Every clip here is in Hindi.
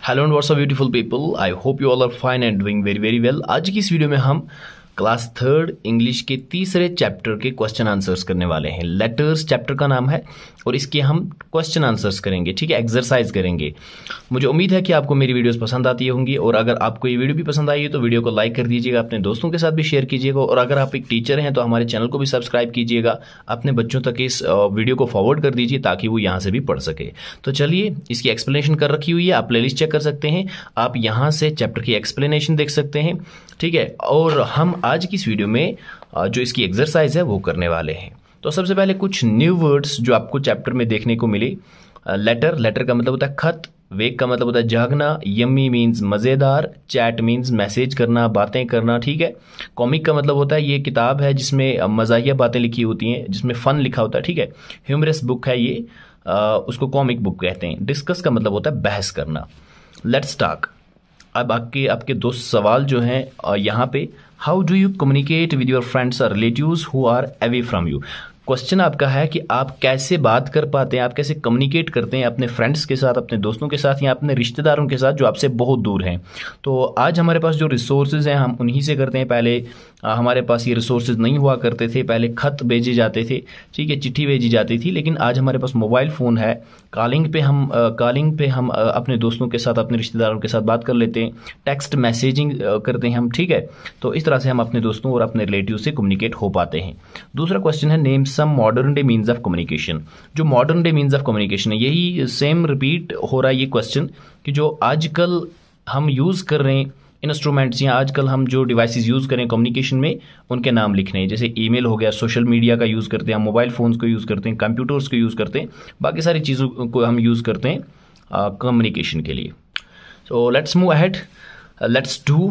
Hello and what's up beautiful people, I hope you all are fine and doing very very well. आज की इस वीडियो में हम क्लास थर्ड इंग्लिश के तीसरे चैप्टर के क्वेश्चन आंसर्स करने वाले हैं। लेटर्स चैप्टर का नाम है और इसके हम क्वेश्चन आंसर्स करेंगे, ठीक है, एक्सरसाइज करेंगे। मुझे उम्मीद है कि आपको मेरी वीडियोस पसंद आती होंगी और अगर आपको ये वीडियो भी पसंद आई है तो वीडियो को लाइक कर दीजिएगा, अपने दोस्तों के साथ भी शेयर कीजिएगा और अगर आप एक टीचर हैं तो हमारे चैनल को भी सब्सक्राइब कीजिएगा, अपने बच्चों तक इस वीडियो को फॉरवर्ड कर दीजिए ताकि वो यहाँ से भी पढ़ सके। तो चलिए, इसकी एक्सप्लेनेशन कर रखी हुई है, आप प्लेलिस्ट चेक कर सकते हैं, आप यहाँ से चैप्टर की एक्सप्लेनेशन देख सकते हैं, ठीक है। और हम आज की इस वीडियो में जो इसकी एक्सरसाइज है वो करने वाले हैं। तो सबसे पहले कुछ न्यू वर्ड्स जो आपको चैप्टर में देखने को मिले। लेटर का मतलब होता है खत, वेक का मतलब होता है जागना, यम्मी मीन्स मज़ेदार, चैट मीन्स मैसेज करना, बातें करना, ठीक है। कॉमिक का मतलब होता है ये किताब है जिसमें मज़ाहिया बातें लिखी होती हैं, जिसमें फ़न लिखा होता है, ठीक है। ह्यूमरस बुक है ये, उसको कॉमिक बुक कहते हैं। डिस्कस का मतलब होता है बहस करना। Let's talk. अब आपके दो सवाल जो हैं यहाँ पे, how do you communicate with your friends और relatives who are away from you. Question आपका है कि आप कैसे बात कर पाते हैं, आप कैसे कम्युनिकेट करते हैं अपने फ्रेंड्स के साथ, अपने दोस्तों के साथ या अपने रिश्तेदारों के साथ जो आपसे बहुत दूर हैं। तो आज हमारे पास जो रिसोर्सेज हैं हम उन्हीं से करते हैं। पहले हमारे पास ये रिसोर्सेज नहीं हुआ करते थे, पहले खत भेजे जाते थे, ठीक है, चिट्ठी भेजी जाती थी, लेकिन आज हमारे पास मोबाइल फ़ोन है। कॉलिंग पे हम अपने दोस्तों के साथ, अपने रिश्तेदारों के साथ बात कर लेते हैं, टेक्स्ट मैसेजिंग करते हैं हम, ठीक है। तो इस तरह से हम अपने दोस्तों और अपने रिलेटिव से कम्युनिकेट हो पाते हैं। दूसरा क्वेश्चन है, name some modern day means of communication. जो modern day means of communication है, यही सेम रिपीट हो रहा है ये क्वेश्चन कि जो आजकल हम यूज़ कर रहे हैं इंस्ट्रूमेंट्स या आजकल हम जो डिवाइसेस यूज़ करें कम्युनिकेशन में, उनके नाम लिखने हैं। जैसे ईमेल हो गया, सोशल मीडिया का यूज़ करते हैं हम, मोबाइल फ़ोन्स को यूज़ करते हैं, कंप्यूटर्स को यूज़ करते हैं, बाकी सारी चीज़ों को हम यूज़ करते हैं कम्युनिकेशन के लिए। So let's move ahead, let's do.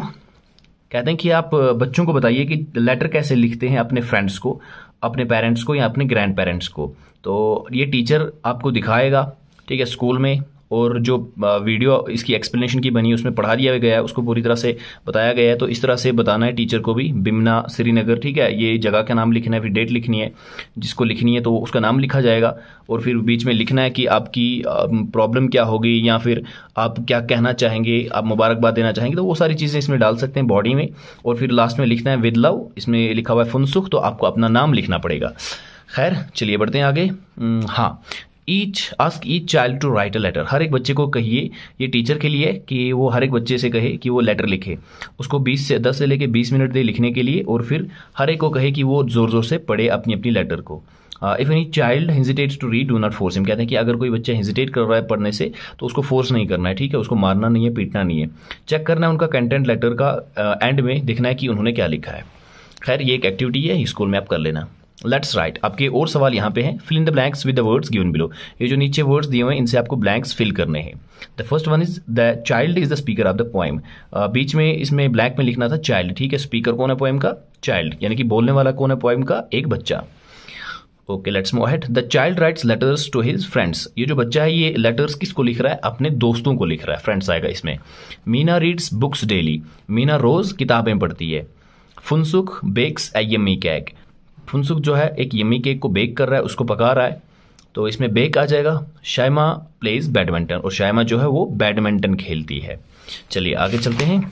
कहते हैं कि आप बच्चों को बताइए कि लेटर कैसे लिखते हैं अपने फ्रेंड्स को, अपने पेरेंट्स को या अपने ग्रैंड पेरेंट्स को। तो ये टीचर आपको दिखाएगा, ठीक है, स्कूल में। और जो वीडियो इसकी एक्सप्लेनेशन की बनी है उसमें पढ़ा दिया गया है, उसको पूरी तरह से बताया गया है। तो इस तरह से बताना है टीचर को भी। बिमना श्रीनगर, ठीक है, ये जगह का नाम लिखना है, फिर डेट लिखनी है, जिसको लिखनी है तो उसका नाम लिखा जाएगा और फिर बीच में लिखना है कि आपकी प्रॉब्लम क्या होगी या फिर आप क्या कहना चाहेंगे, आप मुबारकबाद देना चाहेंगे, तो वो सारी चीज़ें इसमें डाल सकते हैं बॉडी में। और फिर लास्ट में लिखना है विद लव, इसमें लिखा हुआ है फुनसुख, तो आपको अपना नाम लिखना पड़ेगा। खैर चलिए बढ़ते हैं आगे। हाँ, ask each child to write a letter. हर एक बच्चे को कहिए, ये टीचर के लिए, कि वो हर एक बच्चे से कहे कि वो लेटर लिखे। उसको 10 से लेके 20 मिनट दे लिखने के लिए और फिर हर एक को कहे कि वो ज़ोर ज़ोर से पढ़े अपनी अपनी लेटर को। If any child hesitates to read, do not force him. कहते हैं कि अगर कोई बच्चा हेजिटेट कर रहा है पढ़ने से तो उसको फोर्स नहीं करना है, ठीक है, उसको मारना नहीं है, पीटना नहीं है। चेक करना है उनका कंटेंट लेटर का, एंड में देखना है कि उन्होंने क्या लिखा है। खैर ये एक एक्टिविटी है, स्कूल में आप कर लेना। Let's write. आपके और सवाल यहाँ पे हैं, fill in the blanks with the words given below. ये जो नीचे वर्ड्स दिए हुए हैं इनसे आपको ब्लैंक्स फिल करने हैं। The first one is the child is the speaker of the poem. बीच में इसमें ब्लैंक में लिखना था चाइल्ड, ठीक है। स्पीकर कौन है पोएम का? चाइल्ड, यानी कि बोलने वाला कौन है पोएम का? एक बच्चा। Okay, let's move ahead. The child writes letters to his friends. ये जो बच्चा है ये लेटर्स किसको लिख रहा है? अपने दोस्तों को लिख रहा है, फ्रेंड्स आएगा इसमें। Meena reads books daily. Meena रोज किताबें पढ़ती है। Phunsukh bakes a yummy cake. Phunsukh जो है एक यम्मी केक को बेक कर रहा है, उसको पका रहा है, तो इसमें बेक आ जाएगा। शायमा प्लेज बैडमिंटन, और शायमा जो है वो बैडमिंटन खेलती है। चलिए आगे चलते हैं।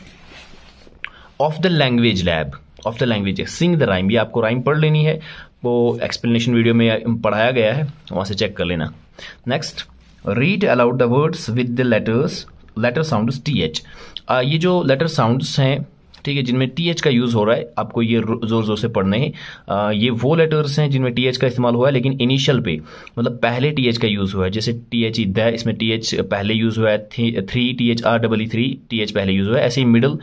Of the language lab. Of the language, sing the rhyme. ये आपको राइम पढ़ लेनी है, वो एक्सप्लेनेशन वीडियो में पढ़ाया गया है, वहाँ से चेक कर लेना। Next, read aloud the words with the letter sounds TH। ये जो लेटर साउंड्स हैं, ठीक है, जिनमें TH का यूज़ हो रहा है, आपको ये ज़ोर ज़ोर से पढ़ने हैं। ये वो लेटर्स हैं जिनमें TH का इस्तेमाल हुआ है, लेकिन इनिशियल पे, मतलब पहले TH का यूज़ हुआ है। जैसे TH द, इसमें TH पहले यूज़ हुआ है। 3 THR3 TH पहले यूज़ हुआ है। ऐसे ही मिडल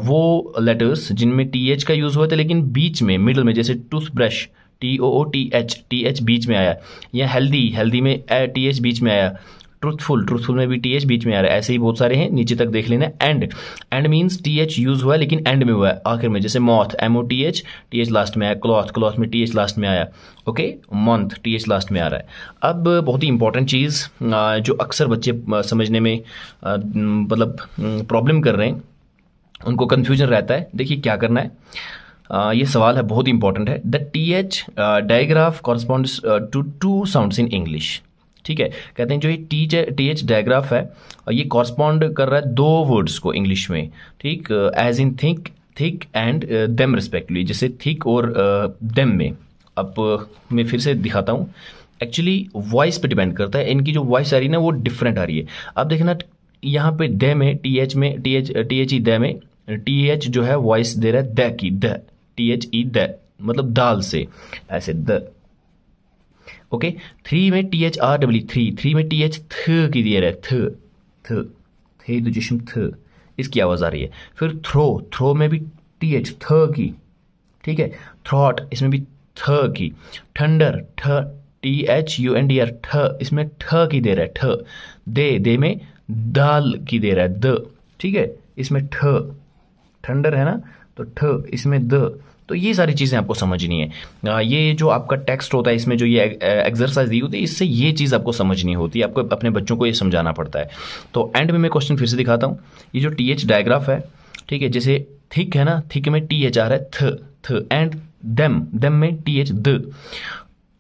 वो लेटर्स जिनमें TH का यूज़ हुआ था, लेकिन बीच में मिडल में, जैसे टूथब्रश TOOTH बीच में आया, या हेल्दी में TH बीच में आया। ट्रूथफुल में भी TH बीच में आ रहा है। ऐसे ही बहुत सारे हैं, नीचे तक देख लेना। एंड मीन्स TH यूज हुआ है लेकिन एंड में हुआ है, आखिर में। जैसे मॉथ MOTH, TH लास्ट में आया। क्लॉथ में TH लास्ट में आया। ओके, मंथ TH लास्ट में आ रहा है। अब बहुत ही इंपॉर्टेंट चीज़ जो अक्सर बच्चे समझने में मतलब प्रॉब्लम कर रहे हैं, उनको कन्फ्यूजन रहता है। देखिए क्या करना है, ये सवाल है, बहुत इंपॉर्टेंट है। The TH digraph corresponds to 2 sounds in English. ठीक है, कहते हैं जो ये TH डायग्राफ है ये कॉरस्पॉन्ड कर रहा है दो वर्ड्स को इंग्लिश में, ठीक, as in thick and them respectively, जैसे थिक और देम में। अब मैं फिर से दिखाता हूँ, एक्चुअली वॉइस पे डिपेंड करता है, इनकी जो वॉइस आ रही है ना वो डिफरेंट आ रही है। अब देखना यहाँ पे डे में TH में THE दे में TH जो है वॉइस दे रहा है the key, the THE the मतलब दाल से, ऐसे द। ओके, 3 में THRW थ्री में TH थ की दे रहा है, थे तो जिस्म थ, इसकी आवाज आ रही है। फिर थ्रो में भी TH थ की, ठीक है। थ्रॉट इसमें भी थ की। ठंडर THUNDR ठ, इसमें ठ की दे रहा है ठ। दे में दाल की दे रहा है द, ठीक है, इसमें ठ। ठंडर है ना तो ठ, इसमें द। तो ये सारी चीज़ें आपको समझनी है। ये जो आपका टेक्स्ट होता है इसमें जो ये एक्सरसाइज दी होती है, इससे ये चीज़ आपको समझनी होती है, आपको अपने बच्चों को ये समझाना पड़ता है। तो एंड में मैं क्वेश्चन फिर से दिखाता हूँ। ये जो TH डायग्राफ है, ठीक है, जैसे थिक है ना, थिक में TH आ रहा है थ एंड देम में TH द।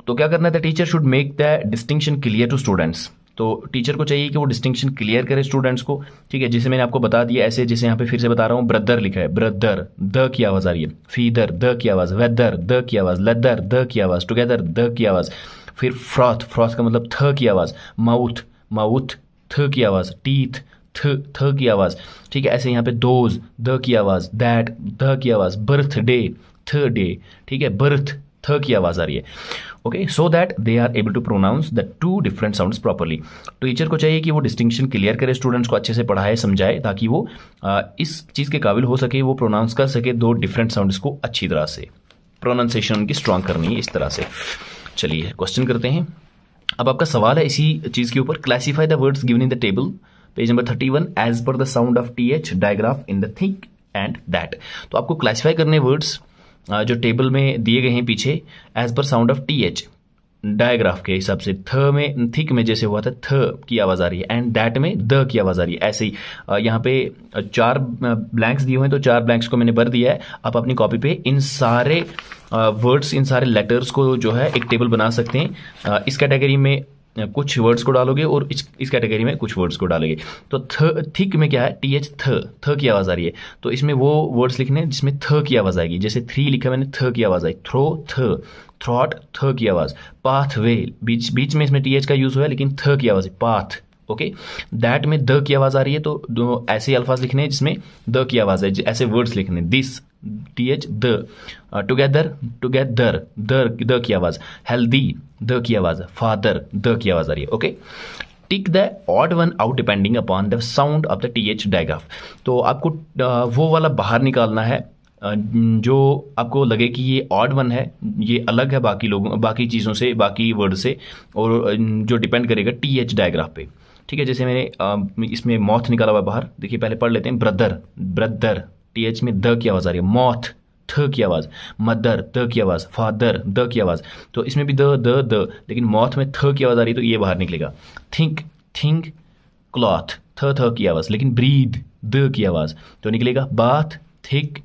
तो क्या करना था, teacher should make the distinction clear to students. तो टीचर को चाहिए कि वो डिस्टिंक्शन क्लियर करे स्टूडेंट्स को, ठीक है। जैसे मैंने आपको बता दिया, ऐसे जैसे यहाँ पे फिर से बता रहा हूँ, ब्रदर लिखा है, ब्रदर द की आवाज आ रही है, फीदर द की आवाज, वेदर द की आवाज, लेदर द की आवाज, टुगेदर द की आवाज। फिर फ्रॉथ का मतलब थ की आवाज, माउथ थ की आवाज, टीथ थ की आवाज, ठीक है। ऐसे यहाँ पे दोज द की आवाज, दैट द की आवाज, बर्थडे थ डे, ठीक है, बर्थ थ की आवाज आ रही है। Okay, so that they are able to pronounce the two different sounds properly. Teacher को चाहिए कि वो डिस्टिंक्शन क्लियर करे, स्टूडेंट्स को अच्छे से पढ़ाए समझाए, ताकि वो इस चीज़ के काबिल हो सके, वो प्रोनाउंस कर सके दो डिफरेंट साउंड्स को अच्छी तरह से। प्रोनाउंसिएशन उनकी स्ट्रांग करनी है इस तरह से। चलिए क्वेश्चन करते हैं। अब आपका सवाल है इसी चीज़ के ऊपर, classify the words given in the table, page number 31, as per the sound of TH digraph in the thick and that. तो आपको क्लासीफाई करने वर्ड्स जो टेबल में दिए गए हैं पीछे, as per sound of TH digraph के हिसाब से। थ में, थिक में जैसे हुआ था थ की आवाज आ रही है, एंड दैट में द की आवाज आ रही है। ऐसे ही यहाँ पे 4 ब्लैंक्स दिए हुए हैं, तो 4 ब्लैंक्स को मैंने भर दिया है। आप अपनी कॉपी पे इन सारे वर्ड्स, इन सारे लेटर्स को जो है एक टेबल बना सकते हैं। इस कैटेगरी में कुछ वर्ड्स को डालोगे और इस कैटेगरी में कुछ वर्ड्स को डालोगे। तो थिक में क्या है, TH थ की आवाज आ रही है, तो इसमें वो वर्ड्स लिखने हैं जिसमें थ की आवाज आएगी। जैसे 3 लिखा मैंने, थ की आवाज आई। थ्रो थ, थ्रॉट थ की आवाज। पाथ वे, बीच में इसमें TH का यूज हुआ है लेकिन थ की आवाज है, पाथ। ओके, दैट में द की आवाज आ रही है, तो ऐसे अल्फाज लिखने हैं जिसमें द की आवाज है, ऐसे वर्ड्स लिखने। This TH the, together the key आवाज, हेल्दी द की आवाज, फादर द की आवाज आ रही है। Okay, tick the odd one out depending upon the sound of the TH digraph. तो आपको वो वाला बाहर निकालना है जो आपको लगे कि ये ऑड वन है, ये अलग है बाकी चीज़ों से, बाकी वर्ड से, और जो डिपेंड करेगा TH डायग्राफ पे, ठीक है। जैसे मैंने इसमें मॉथ निकाला हुआ बाहर, देखिए पहले पढ़ लेते हैं। ब्रदर TH में द की आवाज आ रही है, मॉथ थ की आवाज, मदर द की आवाज, फादर द की आवाज, तो इसमें भी द, लेकिन मॉथ में थ की आवाज आ रही है तो ये बाहर निकलेगा। थिंक क्लॉथ थ की आवाज, लेकिन ब्रीद द की आवाज, तो निकलेगा बाथ थिक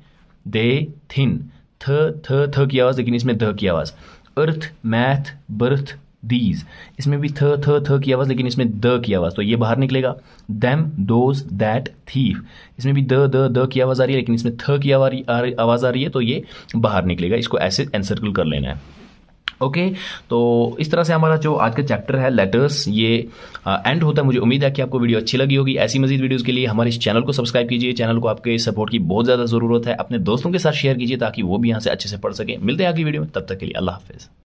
दे थिन, थ की आवाज, लेकिन इसमें द की आवाज। अर्थ मैथ बर्थ दीज, इसमें भी थ की आवाज, लेकिन इसमें द की आवाज, तो ये बाहर निकलेगा। देम दोज दैट थीफ, इसमें भी द की आवाज आ रही है, लेकिन इसमें थ की आवाज आ रही है, तो ये बाहर निकलेगा। इसको ऐसे एनसर्कल कर लेना है। ओके, तो इस तरह से हमारा जो आज का चैप्टर है लेटर्स, ये एंड होता है। मुझे उम्मीद है कि आपको वीडियो अच्छी लगी होगी। ऐसी मजीद वीडियोस के लिए हमारे इस चैनल को सब्सक्राइब कीजिए। चैनल को आपके सपोर्ट की बहुत ज़्यादा ज़रूरत है। अपने दोस्तों के साथ शेयर कीजिए ताकि वो भी यहाँ से अच्छे से पढ़ सकें। मिलते हैं अगली वीडियो में, तब तक के लिए अल्लाह हाफिज़।